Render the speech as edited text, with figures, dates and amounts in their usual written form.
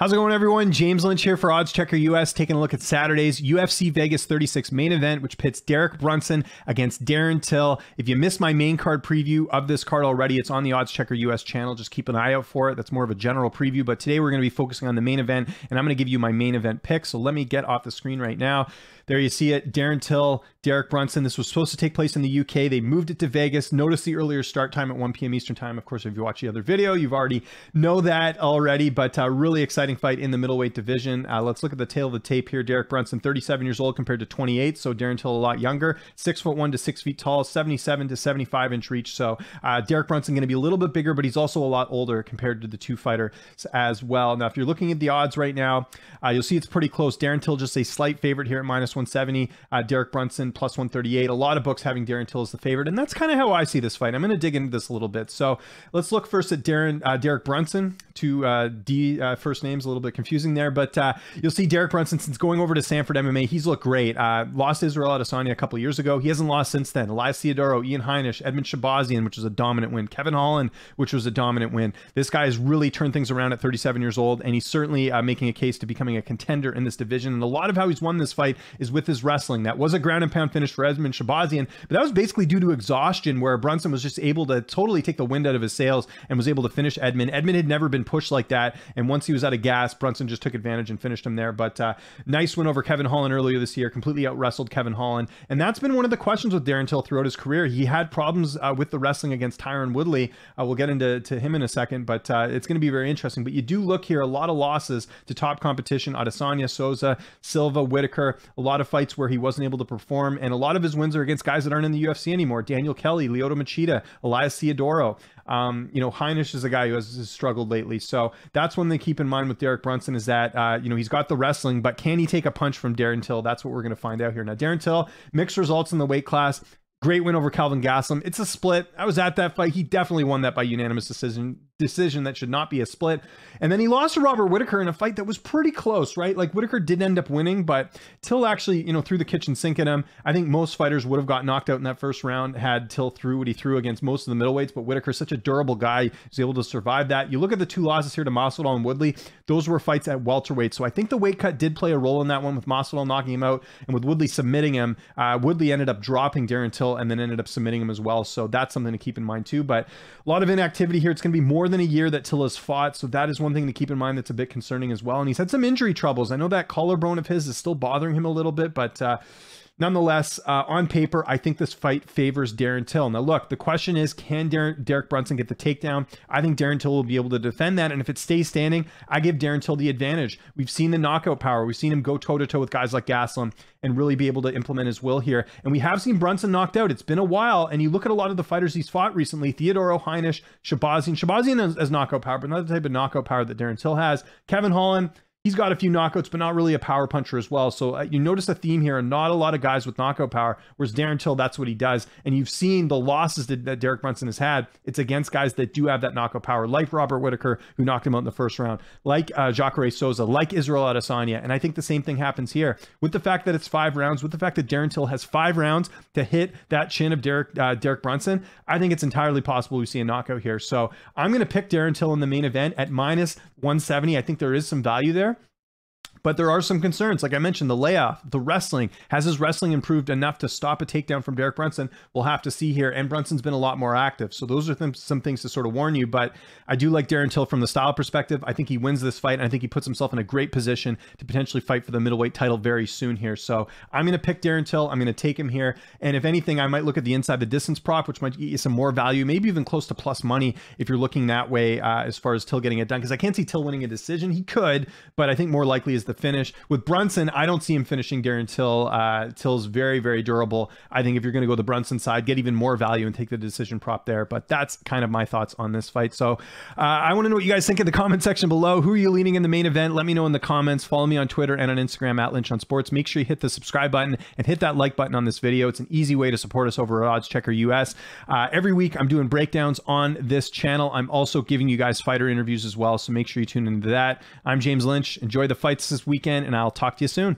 How's it going, everyone? James Lynch here for Odds Checker US, taking a look at Saturday's UFC Vegas 36 main event, which pits Derek Brunson against Darren Till. If you missed my main card preview of this card already, it's on the Odds Checker US channel. Just keep an eye out for it. That's more of a general preview, but today we're going to be focusing on the main event, and I'm going to give you my main event pick. So let me get off the screen right now. There you see it, Darren Till, Derek Brunson. This was supposed to take place in the UK. They moved it to Vegas. Notice the earlier start time at 1 p.m. Eastern time. Of course, if you watch the other video, you've already know that already, but really exciting fight in the middleweight division. Let's look at the tail of the tape here. Derek Brunson, 37 years old compared to 28, so Darren Till a lot younger. 6'1" to 6 feet tall, 77 to 75 inch reach. So Derek Brunson going to be a little bit bigger, but he's also a lot older compared to the two fighters as well. Now, if you're looking at the odds right now, you'll see it's pretty close. Darren Till just a slight favorite here at minus 170. Derek Brunson plus 138. A lot of books having Darren Till as the favorite, and that's kind of how I see this fight. I'm going to dig into this a little bit. So let's look first at Derek Brunson. Two first names, a little bit confusing there, but you'll see Derek Brunson, since going over to Sanford MMA, he's looked great. Lost Israel Adesanya a couple years ago. He hasn't lost since then. Elias Theodorou, Ian Heinisch, Edmund Shabazian, which was a dominant win. Kevin Holland, which was a dominant win. This guy has really turned things around at 37 years old, and he's certainly making a case to becoming a contender in this division. And a lot of how he's won this fight is with his wrestling. That was a ground and pound finish for Edmund Shabazian, but that was basically due to exhaustion, where Brunson was just able to totally take the wind out of his sails and was able to finish Edmund. Edmund had never been pushed like that, and once he was out of gas, Brunson just took advantage and finished him there. But nice win over Kevin Holland earlier this year, completely out-wrestled Kevin Holland, and that's been one of the questions with Darren Till throughout his career. He had problems with the wrestling against Tyron Woodley. We'll get into him in a second, but it's going to be very interesting. But you do look here, a lot of losses to top competition: Adesanya, Souza, Silva, Whitaker, a lot of fights where he wasn't able to perform, and a lot of his wins are against guys that aren't in the UFC anymore: Daniel Kelly, Lyoto Machida, Elias Theodorou. Heinisch is a guy who has struggled lately. So that's one thing to keep in mind with Derek Brunson, is that, he's got the wrestling, but can he take a punch from Darren Till? That's what we're going to find out here. Now, Darren Till, mixed results in the weight class. Great win over Calvin Gastelum. It's a split. I was at that fight. He definitely won that by unanimous decision that should not be a split. And then he lost to Robert Whitaker in a fight that was pretty close, right? Like, Whitaker did end up winning, but Till actually, threw the kitchen sink at him. I think most fighters would have got knocked out in that first round had Till threw what he threw against most of the middleweights, but Whitaker's such a durable guy. He was able to survive that. You look at the two losses here to Masvidal and Woodley. Those were fights at welterweight. So I think the weight cut did play a role in that one, with Masvidal knocking him out and with Woodley submitting him. Woodley ended up dropping Darren Till and then ended up submitting him as well. So that's something to keep in mind too. But a lot of inactivity here. It's going to be more than a year that Till has fought, so that is one thing to keep in mind that's a bit concerning as well. And he's had some injury troubles. I know that collarbone of his is still bothering him a little bit, but nonetheless, on paper, I think this fight favors Darren Till. Now, look, the question is, can Derek Brunson get the takedown? I think Darren Till will be able to defend that, and if it stays standing, I give Darren Till the advantage. We've seen the knockout power. We've seen him go toe-to-toe with guys like Gastelum and really be able to implement his will here. And we have seen Brunson knocked out. It's been a while, and you look at a lot of the fighters he's fought recently: Theodorou, Heinisch, Shabazian. Shabazian has knockout power, but not the type of knockout power that Darren Till has. Kevin Holland, he's got a few knockouts, but not really a power puncher as well. So you notice a theme here, and not a lot of guys with knockout power, whereas Darren Till, that's what he does. And you've seen the losses that Derek Brunson has had. It's against guys that do have that knockout power, like Robert Whitaker, who knocked him out in the first round, like Jacare Souza, like Israel Adesanya. And I think the same thing happens here with the fact that it's 5 rounds, with the fact that Darren Till has 5 rounds to hit that chin of Derek Brunson. I think it's entirely possible we see a knockout here. So I'm going to pick Darren Till in the main event at minus 170. I think there is some value there. But there are some concerns. Like I mentioned, the layoff, the wrestling. Has his wrestling improved enough to stop a takedown from Derek Brunson? We'll have to see here. And Brunson's been a lot more active. So those are some things to sort of warn you. But I do like Darren Till from the style perspective. I think he wins this fight, and I think he puts himself in a great position to potentially fight for the middleweight title very soon here. So I'm going to pick Darren Till. I'm going to take him here. And if anything, I might look at the inside the distance prop, which might get you some more value, maybe even close to plus money if you're looking that way as far as Till getting it done. Because I can't see Till winning a decision. He could, but I think more likely is the finish. With Brunson, I don't see him finishing Darren Till. Till's very, very durable. I think if you're going to go the Brunson side, get even more value and take the decision prop there. But that's kind of my thoughts on this fight. So I want to know what you guys think in the comment section below. Who are you leaning in the main event? Let me know in the comments. Follow me on Twitter and on Instagram at Lynch on Sports. Make sure you hit the subscribe button and hit that like button on this video. It's an easy way to support us over at Odds Checker US. Every week, I'm doing breakdowns on this channel. I'm also giving you guys fighter interviews as well. So make sure you tune into that. I'm James Lynch. Enjoy the fights this weekend, and I'll talk to you soon.